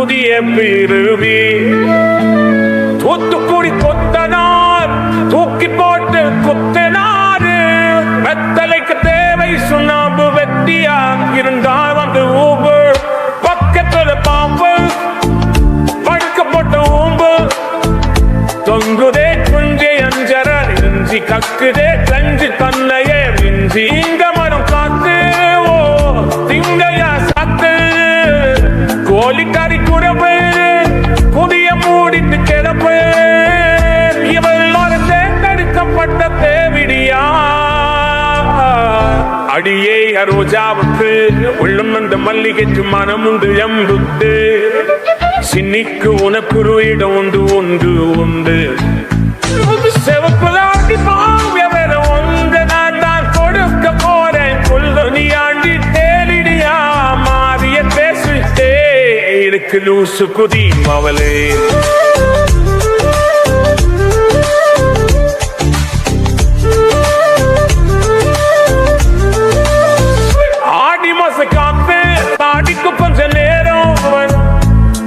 புதிய பிறவி. தூத்துக்குடி கொத்தனார் தூக்கி போட்டு குத்தினாரு. வெத்தலைக்கு தேவை சுண்ணாம்பு வெட்டியா இருந்தால் வந்து ஊம்பு. பக்கத்துல பாம்பு படுக்க போட்ட ஊம்பு. தொங்குதே குஞ்சை அஞ்சர இஞ்சி கக்குதே கஞ்சி தன்னையே மிஞ்சி. இங்க மரம் காத்து ஓ திங்கையா சாத்து. கோழிக்கறி குழம்பு புதிய மூடிட்டு கிளம்பு. இவெல்லாரும் தேர்ந்தெடுக்கப்பட்ட தேவிடியா. அடியே ரோஜாவுக்கு உள்ளம் வந்த மல்லிகைக்கு மனம் உண்டு எம்புத்து. சின்னிக்கு உனக்கு ஒரு இடம் உண்டு உண்டு உண்டு. செவப்புலாண்டி பாவிய வேற ஒன்று நான் தான் கொடுக்க போறேன். புல்லு ஆண்டி தேலிடியா மாறிய பேசிட்டே இருக்கு லூசு குதி மவளே. ஆடி மாச காத்து தாடிக்கு கொஞ்ச நேரம்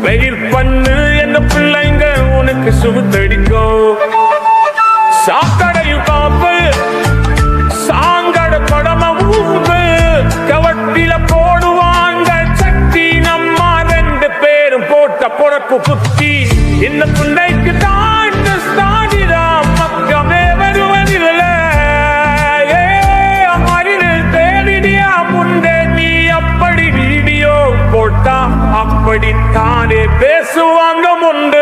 வெயில் பண்ணு என்ன பிள்ளைங்க உனக்கு சுகுத்தடிக்கும். சாக்கடையும் காப்பு சாங்கட படம ஊம்பு. கவட்டில போடுவாங்க சக்தி. நம்ம 2 பேரும் போட்ட பொறப்பு குத்தி. இந்த பிள்ளைக்கு தாண்டு சாடிதான் மக்கமே வருவதில்ல. தேடிடியா முண்டே நீ அப்படி வீடியோ போட்டா அப்படித்தானே பேசுவாங்க முண்டு.